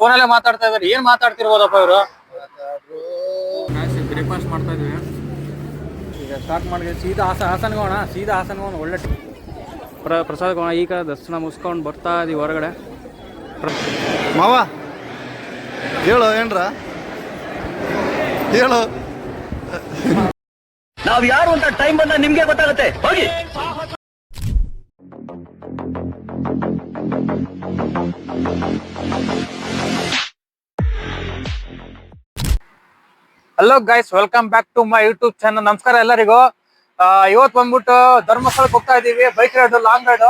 ಫೋನಲ್ಲೇ ಮಾತಾಡ್ತಾ ಇದಾರೆ. ಏನ್ ಮಾತಾಡ್ತಿರ್ಬೋದಪ್ಪ ಇವರು? ಬ್ರೇಕ್ಫಾಸ್ಟ್ ಮಾಡ್ತಾ ಇದೀವಿ. ಈಗ ಸ್ಟಾರ್ಟ್ ಮಾಡಿದ್ವಿ. ಸೀದಾ ಹಾಸನ್ಗೆ ಹೋಗೋಣ. ಸೀದಾ ಹಾಸನ್ಗೆ ಹೋಗೋಣ. ಒಳ್ಳೆ ಪ್ರಸಾದಕ್ಕೆ ಹೋಗೋಣ. ಈಗ ದರ್ಶನ ಮುಗಿಸ್ಕೊಂಡು ಬರ್ತಾ ಇದೀವಿ ಹೊರಗಡೆ. ಮಾವ ಹೇಳು, ಏನ್ರ ಹೇಳು. ನಾವ್ ಯಾರು ಅಂತ ಟೈಮ್ ಬಂದ ನಿಮ್ಗೆ ಗೊತ್ತಾಗುತ್ತೆ. ಹೋಗಿ. Hello guys, welcome back to my YouTube channel. ನಮಸ್ಕಾರ ಎಲ್ಲರಿಗೂ. ಇವತ್ತು ಬಂದ್ಬಿಟ್ಟು ಧರ್ಮಸ್ಥಳಕ್ಕೆ ಹೋಗ್ತಾ ಇದೀವಿ. Bike ride, long ride.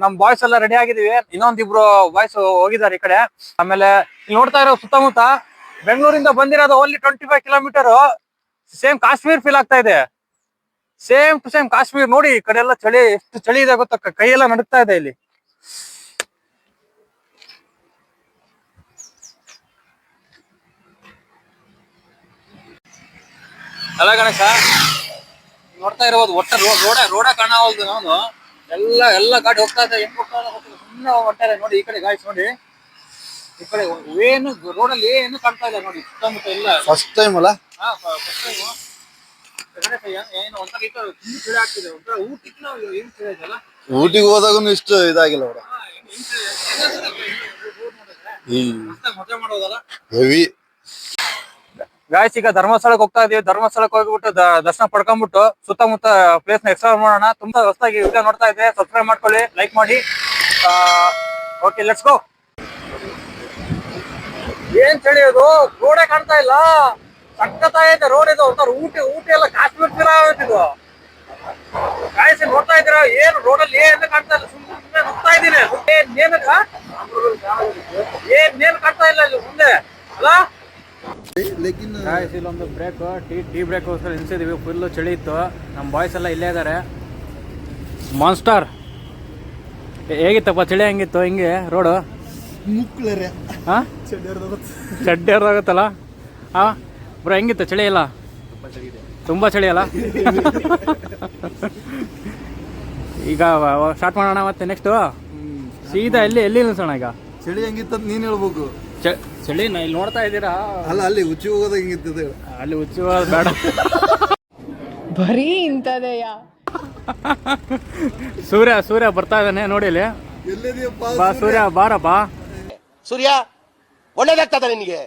ನಮ್ ಬಾಯ್ಸ್ ಎಲ್ಲ ರೆಡಿ ಆಗಿದೀವಿ. ಇನ್ನೊಂದಿಬ್ರು ಬಾಯ್ಸ್ ಹೋಗಿದ್ದಾರೆ ಈ ಕಡೆ. ಆಮೇಲೆ ಇಲ್ಲಿ ನೋಡ್ತಾ ಇರೋ ಸುತ್ತಮುತ್ತ ಬೆಂಗಳೂರಿಂದ ಬಂದಿರೋದು only 25 kilometre. Same Kashmir feel ಆಗ್ತಾ ಇದೆ. Same to same Kashmir. ನೋಡಿ ಈ ಕಡೆ ಎಲ್ಲ ಚಳಿ, ಎಷ್ಟು ಚಳಿ ಇದೆ ಗೊತ್ತಾ, ಕೈ ಎಲ್ಲ ನಡುಗ್ತಾ ಇದೆ ಇಲ್ಲಿ. ಅಲ್ಲ ಗಣೇಶ, ನೋಡ್ತಾ ಇರೋದು ಒಟ್ಟ ರೋಡ ಕಾಣವಲ್ದು. ನಾನು ಎಲ್ಲ ಗಾಡಿ ಹೋಗ್ತಾ ಇದೆ. ಹೆಂಗ್ ಹೋಗ್ತಾ ಇದೆ ಗೊತ್ತಿಲ್ಲ, ಸುಮ್ಮನೆ ಹೊಂಟಾರೆ. ನೋಡಿ ಈ ಕಡೆ ಗಾಯ್ಸ್, ನೋಡಿ ಈ ಕಡೆ ಏನು ರೋಡಲ್ಲಿ ಏನು ಕಾಣ್ತಾ ಇಲ್ಲ. ನೋಡಿ ಸುತ್ತಮುತ್ತ ಇಲ್ಲ. ಫಸ್ಟ್ ಟೈಮ್ ಅಲ್ಲ? First time. ಗಣೇಶ ಏನು ಒಂಥರ ಈ ತರ ಚಳಿ ಆಗ್ತಿದೆ. ಒಂಥರ ಊಟಕ್ಕೆ ನಾವು ಏನ್ ಚಳಿ ಇದೆಯಲ್ಲ. ಊಟಿಗೆ ಹೋದಾಗೂ ಇಷ್ಟು ಇದಾಗಿಲ್ಲ ಅವ್ರ. ಮಜಾ ಮಾಡೋದಲ್ಲ ಹೆವಿ. ಗಾಯ್ಸ್, ಈಗ ಧರ್ಮಸ್ಥಳಕ್ಕೆ ಹೋಗ್ತಾ ಇದೀವಿ. ಧರ್ಮಸ್ಥಳಕ್ಕೆ ಹೋಗ್ಬಿಟ್ಟು ದರ್ಶನ ಪಡ್ಕೊಂಡ್ಬಿಟ್ಟು ಸುತ್ತಮುತ್ತ ಪ್ಲೇಸ್ ನ ಎಕ್ಸ್ಪ್ಲೋರ್ ಮಾಡೋಣ. ತುಂಬಾ ಹೊಸದಾಗಿ ವಿಡಿಯೋ ನೋಡ್ತಾ ಇದ್ರೆ ಸಬ್ಸ್ಕ್ರೈಬ್ ಮಾಡ್ಕೊಳ್ಳಿ, ಲೈಕ್ ಮಾಡಿ. Okay, let's go. ಏನ್ ಚಳಿ ಇದು, ರೋಡೇ ಕಾಣ್ತಾ ಇಲ್ಲ. ಸಕ್ಕತ್ತಾಗೈತೆ ರೋಡ್ ಇದು. ಒಂಥರ ಊಟಿ ಎಲ್ಲ ಕಾಶ್ಮೀರ್ ತೀರ ಆಗೋಯ್ತಿದು. ಗಾಯ್ಸ್ ನೋಡ್ತಾ ಇದ್ದೀರಾ, ಏನು ರೋಡಲ್ಲಿ ಏನು ಕಾಣ್ತಾ ಇಲ್ಲ. ಸುಮ್ಮನೆ ನುಗ್ತಾ ಇದೀನಿ. ಏನೇನು ಕಾಣ್ತಾ ಇಲ್ಲ ಇಲ್ಲಿ ಮುಂದೆ ಅಲ್ಲ. ಗಾಯ್ಸ್, ಇಲ್ಲೊಂದು ಬ್ರೇಕ್, ಟೀ ಬ್ರೇಕ್ ಗೋಸ್ಕರ ನಿಲ್ಸಿದೀವಿ. ಫುಲ್ ಚಳಿ ಇತ್ತು. ನಮ್ಮ ಬಾಯ್ಸ್ ಎಲ್ಲ ಇಲ್ಲೇ ಇದಾರೆ. ಮಾನ್ಸ್ಟಾರ್ ಹೇಗಿತ್ತಪ್ಪ ಚಳಿ? ಹೆಂಗಿತ್ತು ಹಿಂಗೆ ರೋಡು? ಚಡ್ಡೇರ್ದಾಗತ್ತಲ್ಲ. ಬ್ರೋ ಹೆಂಗಿತ್ತು ಚಳಿ? ಇಲ್ಲ ತುಂಬಾ ಚಳಿ ಅಲ್ಲ. ಈಗ ಸ್ಟಾರ್ಟ್ ಮಾಡೋಣ. ಮತ್ತೆ ನೆಕ್ಸ್ಟ್ ಸೀದಾ ಎಲ್ಲಿ ನಿಲ್ಸೋಣ? ಈಗ ಚಳಿ ಹೆಂಗಿತ್ತ ನೀನ್ ಹೇಳ್ಬೇಕು. ಚಳಿ ಇಲ್ಲಿ ನೋಡ್ತಾ ಇದ್ದೀರಾ? ಅಲ್ಲ, ಅಲ್ಲಿ ಉಚ್ಚಿ ಹೋಗೋದ ಹೆಂಗಿರ್ತದೆ? ಅಲ್ಲಿ ಉಚ್ಚಿ ಹೋಗೋದು ಬೇಡ. ಬರೀ ಇಂಥದೆಯ. ಸೂರ್ಯ ಬರ್ತಾ ಇದ್ದಾನೆ ನೋಡಿ ಇಲ್ಲಿ. ಬಾ ಸೂರ್ಯ, ಬಾರಪ್ಪ. ಸೂರ್ಯ ಒಳ್ಳೇದಾಗ್ತದ ನಿನಗೆ.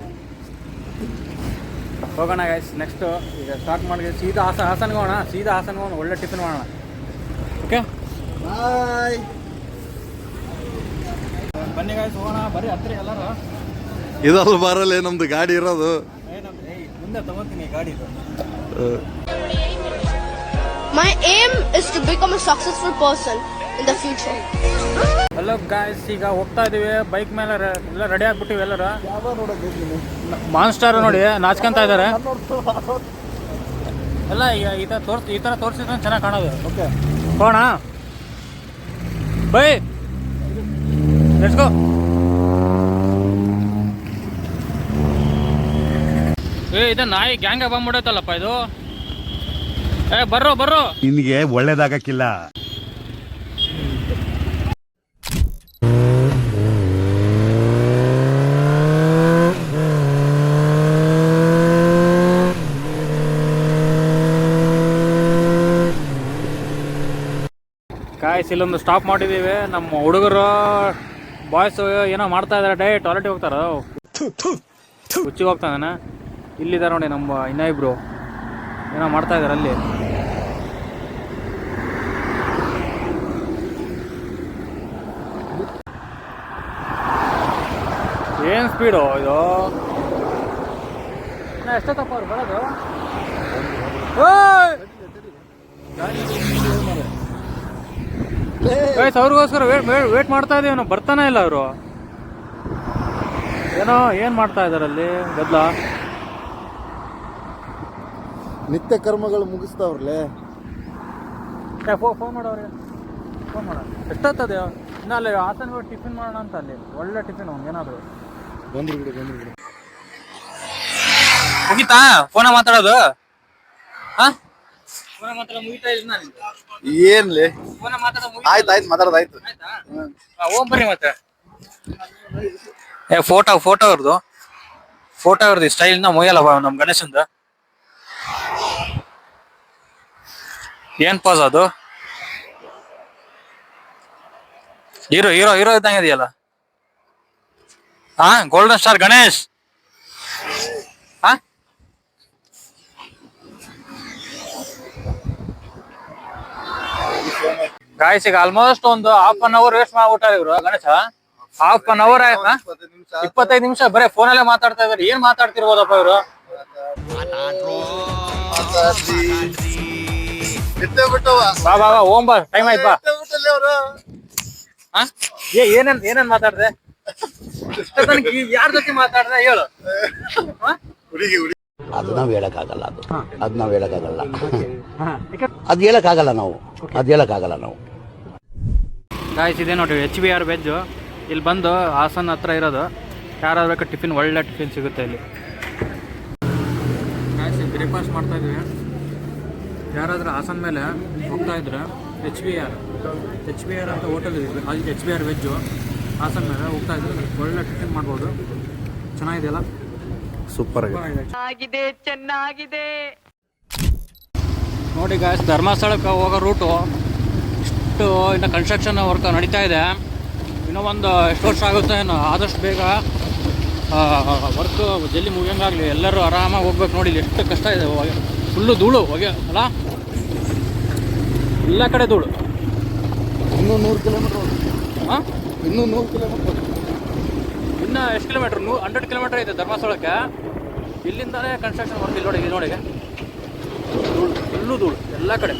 ಹೋಗೋಣ ಗೈಸ್. ನೆಕ್ಸ್ಟ್ ಈಗ ಸ್ಟಾರ್ಟ್ ಮಾಡಿದ್ವಿ. ಸೀದಾ ಹಾಸನ್ಗೆ ಹೋಗೋಣ. ಸೀದಾ ಹಾಸನ್ಗೆ ಹೋಗೋಣ. ಒಳ್ಳೆ ಟಿಫಿನ್ ಮಾಡೋಣ. ಓಕೆ, ಬಾಯ್. ಬನ್ನಿ ಗೈಸ್, ಹೋಗೋಣ. ಬರ್ರಿ ಹತ್ತಿರ ಎಲ್ಲರೂ. ಇದಲ್ಲ ಬರಲ್ಲ, ನಮ್ದು ಗಾಡಿ ಇರೋದು. ಮುಂದೆ ತಗೋತೀನಿ ಗಾಡಿ. My aim is to become a successful person in the future. Hello guys, ಈಗ ಹೋಗ್ತಾ ಇದೀವಿ. ಬೈಕ್ ಮೇಲೆ ಎಲ್ಲ ರೆಡಿ ಆಗ್ಬಿಟ್ಟಿವಿ ಎಲ್ಲರೂ. ಮಾನ್ಸ್ಟಾರ್ ನೋಡಿ ನಾಚ್ಕೊಂತ ಇದಾರೆ ಎಲ್ಲ. ಈಗ ಈ ತರ ತೋರಿಸಿದ್ರೆ ಚೆನ್ನಾಗಿ ಕಾಣೋದು. ಓಕೆ, ಹೋಗೋಣ. By, let's go. ಇದು ನಾಯಿ ಗ್ಯಾಂಗ ಬಂದ್ಬಿಡತ್ತಲ್ಲಪ್ಪ ಇದು. ಬರ್ರೋ ನಿನ್ಗೆ ಒಳ್ಳೇದಾಗಕ್ಕಿಲ್ಲ. ಗಾಯ್ಸ್, ಇಲ್ಲೊಂದು ಸ್ಟಾಪ್ ಮಾಡಿದೀವಿ. ನಮ್ಮ ಹುಡುಗರು ಬಾಯ್ಸ್ ಏನೋ ಮಾಡ್ತಾ ಇದಾರೆ. ಟಾಯ್ಲೆಟ್ಗೆ ಹೋಗ್ತಾರ, ಹುಚ್ಚಿಗೆ ಹೋಗ್ತಾನೆ. ಇಲ್ಲಿದ್ದಾರೆ ನೋಡಿ ನಮ್ಮ ಇನ್ನಿಬ್ರು ಏನೋ ಮಾಡ್ತಾ ಇದಾರೆ ಅಲ್ಲಿ. ಏನ್ ಸ್ಪೀಡು ಇದು! ಎಷ್ಟೊತ್ತಪ್ಪ ಅವ್ರು ಬರೋದು? ಅವ್ರಿಗೋಸ್ಕರ ವೇಟ್ ಮಾಡ್ತಾ ಇದೀವಿ ನಾವು. ಬರ್ತಾನೆ ಇಲ್ಲ ಅವರು. ಏನೋ ಏನ್ ಮಾಡ್ತಾ ಇದಾರಲ್ಲಿ ಗದ್ದಲ. ನಿತ್ಯ ಕರ್ಮಗಳು ಮುಗಿಸ್ತಾವ್ರಲ್ಲೇ. ಫೋನ್ ಮಾಡೋರಿಗೆ ಫೋನ್ ಮಾಡ. ಎಷ್ಟೊತ್ತದೆ ಇನ್ನ ಅಲ್ಲಿ ಹಾಸನ ಟಿಫಿನ್ ಮಾಡೋಣ ಅಂತ. ಅಲ್ಲಿ ಒಳ್ಳೆ ಟಿಫಿನ್ ಏನಾದ್ರು ಬಂದ್ರು. ಮುಗಿತಾ ಫೋನ ಮಾತಾಡೋದು? ಏನ್ಲಿ ಫೋನ ಮಾತಾಡೋದು ಆಯ್ತು ಮಾತಾಡೋದಾಯ್ತು. ಓಂ ಬರ್ರಿ ಮತ್ತೆ. ಫೋಟೋ ಅವ್ರದ್ದು ಸ್ಟೈಲ್ ನ ಮುಯ್ಯಲ್ಲ ನಮ್ ಗಣೇಶಂದ. ಏನ್ ಪಾಸ್ ಅದು? ಹೀರೋ ಹೀರೋ ಹೀರೋ ಇದ್ದಂಗೆ ಇದೆಯಲ್ಲ. ಹಾ, ಗೋಲ್ಡನ್ ಸ್ಟಾರ್ ಗಣೇಶ್. ಹಾ, ಗಾಯ್ಸ್ ಈಗ ಆಲ್ಮೋಸ್ಟ್ ಒಂದು ಹಾಫ್ ಅನ್ ಅವರ್ ವೇಸ್ಟ್ ಮಾಡ್ಬಿಟ್ಟಾರ ಇವ್ರು ಗಣೇಶ. ಹಾಫ್ ಅನ್ ಅವರ್ 25 ನಿಮಿಷ ಬರೀ ಫೋನಲ್ಲೇ ಮಾತಾಡ್ತಾ ಇದಾರೆ. ಏನ್ ಮಾತಾಡ್ತಿರ್ಬೋದಪ್ಪ ಇವರು? ಬಾ ಬಾ ಬಾ ಓಂ ಬಾ, ಟೈಮ್ ಆಯ್ತು ಬಾ. ಏನೇನ್ ಮಾತಾಡ್ದೆ? ಯಾರ ಜೊತೆ ಮಾತಾಡ್ದೆ ಹೇಳು. ಅದು ನಾವು ಹೇಳಕ್ಕಾಗಲ್ಲ. ಅದು ನಾವು ಹೇಳಕ್ಕಾಗಲ್ಲ. ಅದು ಹೇಳಕ್ಕಾಗಲ್ಲ ನಾವು. ಗಾಯ್ಸ್ ಇದೆ ನೋಡಿ HBR ವೆಜ್. ಇಲ್ಲಿ ಬಂದು ಹಾಸನ್ ಹತ್ರ ಇರೋದು. ಯಾರಾದ್ರೂ ಬೇಕಾದ್ರೆ ಟಿಫಿನ್, ಒಳ್ಳೆ ಟಿಫಿನ್ ಸಿಗುತ್ತೆ ಇಲ್ಲಿ. ಗಾಯ್ಸ್ ಬ್ರೇಕ್ಫಾಸ್ಟ್ ಮಾಡ್ತಾ ಇದೀವಿ. ಯಾರಾದ್ರೂ ಹಾಸನ್ ಮೇಲೆ ಹೋಗ್ತಾ ಇದ್ರೆ HBR ಅಂತ ಹೋಟೆಲ್ ಇದೆ, ಅಲ್ಲಿ HBR ವೆಜ್ಜು ಹಾಸನ್ ಮೇಲೆ ಹೋಗ್ತಾ ಇದ್ರೆ ಒಳ್ಳೆ ಟಿಫಿನ್ ಮಾಡ್ಬೋದು. ಚೆನ್ನಾಗಿದೆಯಲ್ಲ, ಸೂಪರ್ ಚೆನ್ನಾಗಿದೆ. ನೋಡಿ ಗಾಯ್ಸ್, ಧರ್ಮಸ್ಥಳಕ್ಕೆ ಹೋಗೋ ರೂಟು ಇಷ್ಟು ಇನ್ನು ಕನ್ಸ್ಟ್ರಕ್ಷನ್ ವರ್ಕ್ ನಡೀತಾ ಇದೆ. ಇನ್ನೂ ಒಂದು ಎಷ್ಟು ವರ್ಷ ಆಗುತ್ತೆ ಏನೋ. ಆದಷ್ಟು ಬೇಗ ವರ್ಕ್ ಜಲ್ದಿ ಮುಗಿಯಂಗಾಗಲಿ. ಎಲ್ಲರೂ ಆರಾಮಾಗಿ ಹೋಗ್ಬೇಕು. ನೋಡಿ ಎಷ್ಟು ಕಷ್ಟ ಇದೆ. ಫುಲ್ಲು ಧೂಳು ಹೊಗೆ ಅಲ್ಲ, ಎಲ್ಲ ಕಡೆ ಧೂಳು. ಇನ್ನೂ 100 ಕಿಲೋಮೀಟರ್. ಹಾಂ, ಇನ್ನೂ 100 ಕಿಲೋಮೀಟರ್. ಇನ್ನು ಎಷ್ಟು ಕಿಲೋಮೀಟ್ರ್? 100 ಕಿಲೋಮೀಟ್ರ್ ಇದೆ ಧರ್ಮಸ್ಥಳಕ್ಕೆ. ಇಲ್ಲಿಂದಲೇ ಕನ್ಸ್ಟ್ರಕ್ಷನ್ ವರ್ಕ್. ಇಲ್ಲಿ ನೋಡಿ ಧೂಳು, ಫುಲ್ಲು ಧೂಳು ಎಲ್ಲ ಕಡೆ.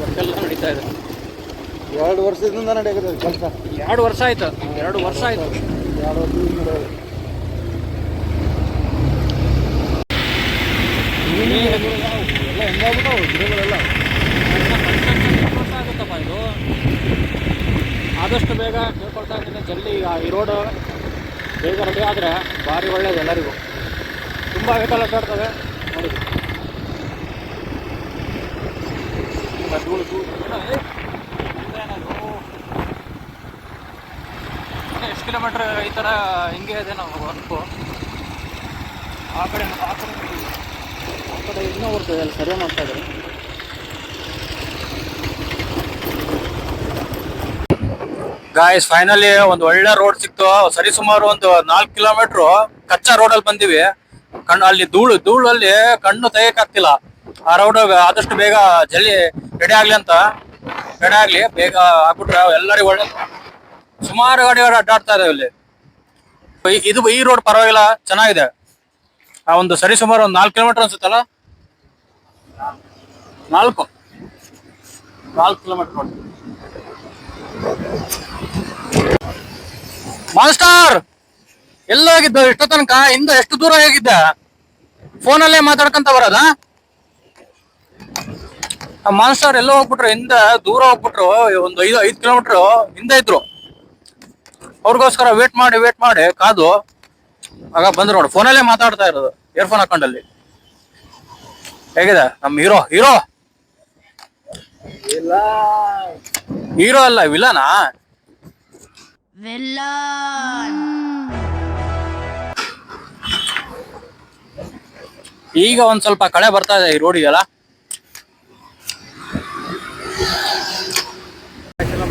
ವರ್ಕೆಲ್ಲ ನಡೀತಾ ಇದೆ. 2 ವರ್ಷದಿಂದ ನಡೆಯುತ್ತೆ ಕೆಲಸ. 2 ವರ್ಷ ಆಯ್ತು. 2 ವರ್ಷ ಆಯ್ತು. 2 ವರ್ಷದಿಂದ ನಡೆಯುತ್ತೆ. ಎಲ್ಲ ಹೆಂಗಾಗ್ಬಿಟ್ಟವು ಗಿಡಗಳೆಲ್ಲ. ವರ್ಷ ಆಗುತ್ತಪ್ಪ ಇದು. ಆದಷ್ಟು ಬೇಗ ಕೇಳ್ಕೊಳ್ತಾ ಇದ್ದೀನಿ, ಜಲ್ದಿ ಈ ರೋಡು ಬೇಗ ರೆಡಿ ಆದರೆ ಭಾರಿ ಒಳ್ಳೇದು ಎಲ್ಲರಿಗೂ. ತುಂಬ ವೆಹಿಕಲ್ ಅಡ್ಡಾಡ್ತವೆ ನೋಡಿ. ಎಷ್ಟು ಕಿಲೋಮೀಟ್ರ್ ಈ ಥರ ಹಿಂಗೆ ಇದೆ ನಾವು ವರ್ಕು. ಆ ಕಡೆ ಇನ್ನೂ ಬರ್ತದೆ, ಅಲ್ಲಿ ಸರ್ವೆ ಮಾಡ್ತಾ ಇದ್ದಾರೆ. ಗಾಯ್ಸ್ ಫೈನಲಿ ಒಂದು ಒಳ್ಳೆ ರೋಡ್ ಸಿಕ್ತು. ಸರಿಸುಮಾರು ಒಂದು 4 ಕಿಲೋಮೀಟ್ರು ಕಚ್ಚಾ ರೋಡಲ್ಲಿ ಬಂದಿವಿ. ಅಲ್ಲಿ ಧೂಳಲ್ಲಿ ಕಣ್ಣು ತೆಗಿಯಕ್ಕಾಗ್ತಿಲ್ಲ. ಆ ರೋಡ್ ಆದಷ್ಟು ಬೇಗ ಜಲ್ದಿ ರೆಡಿ ಆಗ್ಲಿ ಬೇಗ ಆಗ್ಬಿಟ್ರೆ ಎಲ್ಲರಿಗೂ ಒಳ್ಳೆ. ಸುಮಾರು ಗಾಡಿಗಳು ಅಡ್ಡಾಡ್ತಾ ಇದಾವೆ ಇಲ್ಲಿ. ಈ ರೋಡ್ ಪರವಾಗಿಲ್ಲ, ಚೆನ್ನಾಗಿದೆ. ಆ ಒಂದು ಸರಿಸುಮಾರು ಒಂದು 4 ಕಿಲೋಮೀಟರ್ ಅನ್ಸುತ್ತಲ್ಲ. 4 kilometre road. ಮಾಸ್ಟರ್ ಎಲ್ಲ ಹೋಗಿದ್ದು ಇಷ್ಟ ತನಕ? ಇಂದ ಎಷ್ಟು ದೂರ ಹೋಗಿದ್ದೆ? ಫೋನಲ್ಲೇ ಮಾತಾಡ್ಕೊಂತ ಬರೋದಾ? ಮಾಸ್ಟರ್ ಎಲ್ಲ ಹೋಗ್ಬಿಟ್ರು, ಹಿಂದೆ ದೂರ ಹೋಗ್ಬಿಟ್ರು. ಒಂದು 5 ಕಿಲೋಮೀಟರ್ ಹಿಂದೆ ಇದ್ರು. ಅವ್ರಿಗೋಸ್ಕರ ವೇಟ್ ಮಾಡಿ ಕಾದು ಆಗ ಬಂದ್ರು ನೋಡಿ. ಫೋನಲ್ಲೇ ಮಾತಾಡ್ತಾ ಇರೋದು, ಇಯರ್ಫೋನ್ ಹಾಕೊಂಡಲ್ಲಿ. ಹೇಗಿದೆ ನಮ್ ಹೀರೋ ಅಲ್ಲ, ವಿಲನಾ? ಈಗ ಒಂದ್ ಸ್ವಲ್ಪ ಕಳೆ ಬರ್ತಾ ಇದೆ ಈ ರೋಡಿಗೆಲ್ಲ.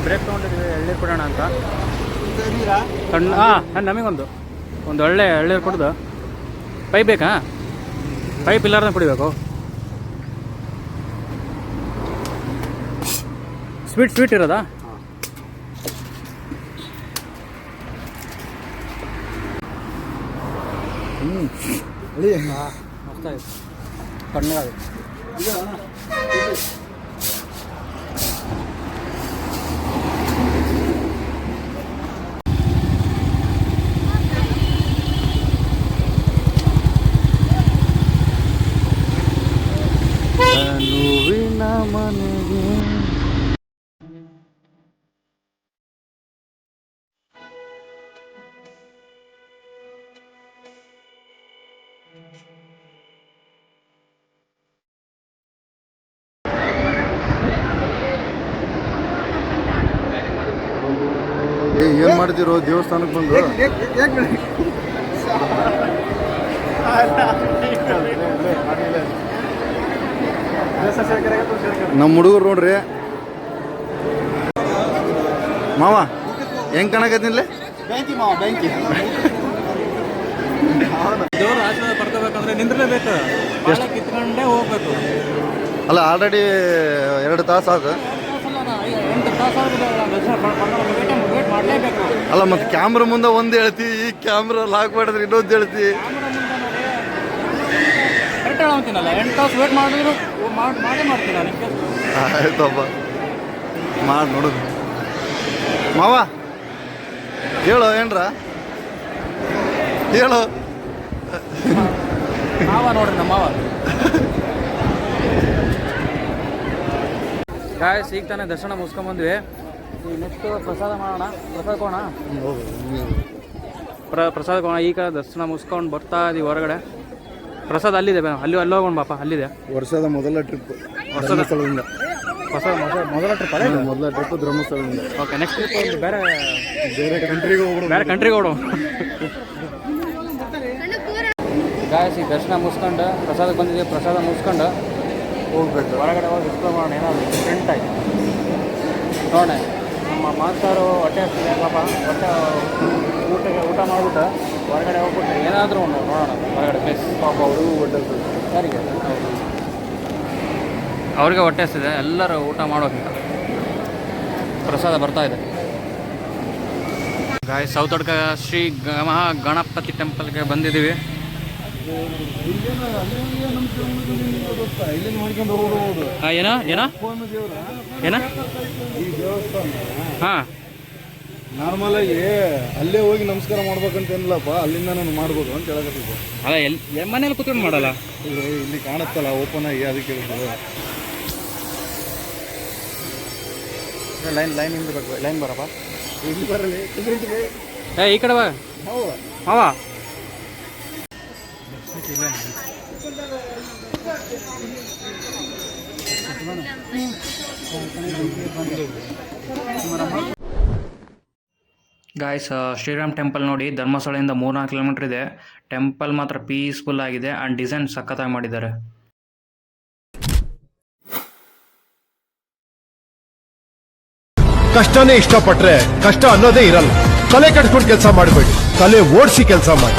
ಬ್ರೇಕ್ ತಗೊಂಡಿದ್ವಿ ಎಳ್ನೀರು ಕೊಡೋಣ ಅಂತ. ನಮಗೊಂದು ಒಳ್ಳೆ ಎಳ್ನೀರು ಕೊಡ್ದು. ಪೈಪ್ ಬೇಕಾ? ಪೈಪ್ ಇಲ್ಲಾರ್ದಂಗೆ ಕುಡಿಬೇಕು. ಸ್ವೀಟ್ ಇರೋದಾ? ಮಸ್ತಾಗಿತ್ತು, ತಣ್ಣಗಾಗುತ್ತೆ. ಮನೆಗೆ ಏನ್ ಮಾಡ್ತಿರೋ ದೇವಸ್ಥಾನಕ್ಕೆ ಬಂದು ನಮ್ಮ ಹುಡುಗರು ನೋಡ್ರಿ ಮಾವ ಹೆಂಗ್ ಕಾಣಕತ್ತಿನ್ಲೆ ಬ್ಯಾಂಕಿ ಮಾವ ಬ್ಯಾಂಕಿ ದೇವ್ರ ಆಶೀರ್ವಾದ ಪಡ್ಕೋಬೇಕಂದ್ರೆ ನಿಂದ್ರಲೇಬೇಕು, ಬಾಳ ಕಿತ್ಕೊಂಡೇ ಹೋಗ್ಬೇಕು. ಅಲ್ಲ ಆಲ್ರೆಡಿ 2 ತಾಸು ಆಗ 8 ತಾಸು ವೇಟ್ ಮಾಡಲೇಬೇಕು. ಅಲ್ಲ ಮತ್ತೆ ಕ್ಯಾಮ್ರಾ ಮುಂದೆ ಒಂದು ಹೇಳ್ತಿ, ಈ ಕ್ಯಾಮ್ರಾ ಲಾಕ್ ಮಾಡಿದ್ರೆ ಇನ್ನೊಂದು ಹೇಳ್ತಿ. ಕರೆಕ್ಟ್ ಹೇಳ್ತೀನಲ್ಲ, 8 ತಾಸು ವೇಟ್ ಮಾಡಿದ್ರು ಮಾಡೇ ಮಾಡ್ತೀನಿ ನಾನು. ಆಯ್ತಪ್ಪ ಮಾಡಿ ನೋಡುದು. ಮಾವ ಹೇಳು ಏನ್ರ ಹೇಳು. ಮಾವ ನೋಡ್ರಿ ನಮ್ಮ ಮಾವ. ಗಾಯ್ಸ್ ಈಗ ತಾನೇ ದರ್ಶನ ಮುಗಿಸ್ಕೊಂಬಂದ್ವಿ. ಈಗ ನೆಕ್ಸ್ಟ್ ಪ್ರಸಾದ ಮಾಡೋಣ, ಪ್ರಸಾದ ಕೋಣ ಈಗ ದರ್ಶನ ಮುಗಿಸ್ಕೊಂಡು ಬರ್ತಾ ಇದೀವಿ ಹೊರಗಡೆ. ಪ್ರಸಾದ ಅಲ್ಲಿದೆ, ಅಲ್ಲಿ ಹೋಗೋಣ ಬಾಪ, ಅಲ್ಲಿದೆ. ವರ್ಷದ ಮೊದಲ ಟ್ರಿಪ್ ಧರ್ಮಸ್ಥಳದಿಂದ. ಮೊದಲ ಟ್ರಿಪ್ ಧರ್ಮಸ್ಥಳದಿಂದ. ಓಕೆ, ನೆಕ್ಸ್ಟ್ ಟ್ರಿಪ್ ಬೇರೆ ಕಂಟ್ರಿಗೆ ಹೋಗೋಣ. ಗಾಯ್ಸ್ ಈಗ ದರ್ಶನ ಮುಗಿಸ್ಕೊಂಡು ಪ್ರಸಾದಕ್ಕೆ ಬಂದಿದ್ದೀವಿ. ಪ್ರಸಾದ ಮುಗಿಸ್ಕೊಂಡು ಹೋಗ್ಬೇಕು, ಹೊರಗಡೆ ಹೋಗಿ ಎಕ್ಸ್ಪ್ಲೋರ್ ಮಾಡೋಣ. ಏನಾದರೂ ಡಿಫ್ರೆಂಟ್ ಆಗಿ ನೋಡೋಣ. ನಮ್ಮ ಮಾಸ್ತರು ಹೊಟ್ಟೆ ಹಚ್ಚಿದೆ ಪಾಪ, ಊಟ ಮಾಡಿಬಿಟ್ಟು ಹೊರಗಡೆ ಹೋಗ್ಬಿಟ್ಟು ಏನಾದರೂ ಒಂದು ನೋಡೋಣ ಹೊರಗಡೆ ಪ್ಲೇಸ್. ಪಾಪ ಅವ್ರಿಗೂ ಹೊಟ್ಟೆ ಯಾರಿಗೆ ಅವ್ರಿಗೆ ಹೊಟ್ಟೆ ಹಚ್ಚಿದೆ, ಎಲ್ಲರೂ ಊಟ ಮಾಡೋಕ್ಕಿಂತ ಪ್ರಸಾದ ಬರ್ತಾ ಇದೆ. ಗಾಯ್ಸ್ ಸೌತಡ್ಕ ಶ್ರೀ ಗಣಪತಿ ಟೆಂಪಲ್ಗೆ ಬಂದಿದ್ದೀವಿ. ಏನ ಹಾಂ, ನಾರ್ಮಲ್ ಆಗಿ ಅಲ್ಲೇ ಹೋಗಿ ನಮಸ್ಕಾರ ಮಾಡ್ಬೇಕಂತ ಏನಿಲ್ಲಪ್ಪ, ಅಲ್ಲಿಂದ ನಾನು ಮಾಡ್ಬೋದು ಅಂತ ಹೇಳಕತ್ತಿದ್ದೆ. ಅಲ್ಲ ಮನೇಲಿ ಕೂತ್ಕೊಂಡು ಮಾಡಲ್ಲ, ಇಲ್ಲಿ ಕಾಣುತ್ತಲ್ಲ ಓಪನ್ ಆಗಿ, ಅದಕ್ಕೆ ಲೈನ್ ಹಿಂದಿರ್ಬೇಕು. ಲೈನ್ ಬರಪ್ಪ, ಇಲ್ಲಿ ಬರಲಿ ಈ ಕಡೆ ಬಾ ಮಾವ. ಗಾಯ್ಸ್ ಶ್ರೀರಾಮ್ ಟೆಂಪಲ್ ನೋಡಿ, ಧರ್ಮಸ್ಥಳದಿಂದ 3-4 ಕಿಲೋಮೀಟರ್ ಇದೆ. ಟೆಂಪಲ್ ಮಾತ್ರ ಪೀಸ್ಫುಲ್ ಆಗಿದೆ ಆ್ಯಂಡ್ ಡಿಸೈನ್ ಸಖತ್ತಾಗಿ ಮಾಡಿದ್ದಾರೆ. ಕಷ್ಟನೇ ಇಷ್ಟಪಟ್ರೆ ಕಷ್ಟ ಅನ್ನೋದೇ ಇರಲ್ಲ. ತಲೆ ಕಟ್ಕೊಂಡು ಕೆಲಸ ಮಾಡಬೇಡಿ, ತಲೆ ಓಡಿಸಿ ಕೆಲಸ ಮಾಡಿ.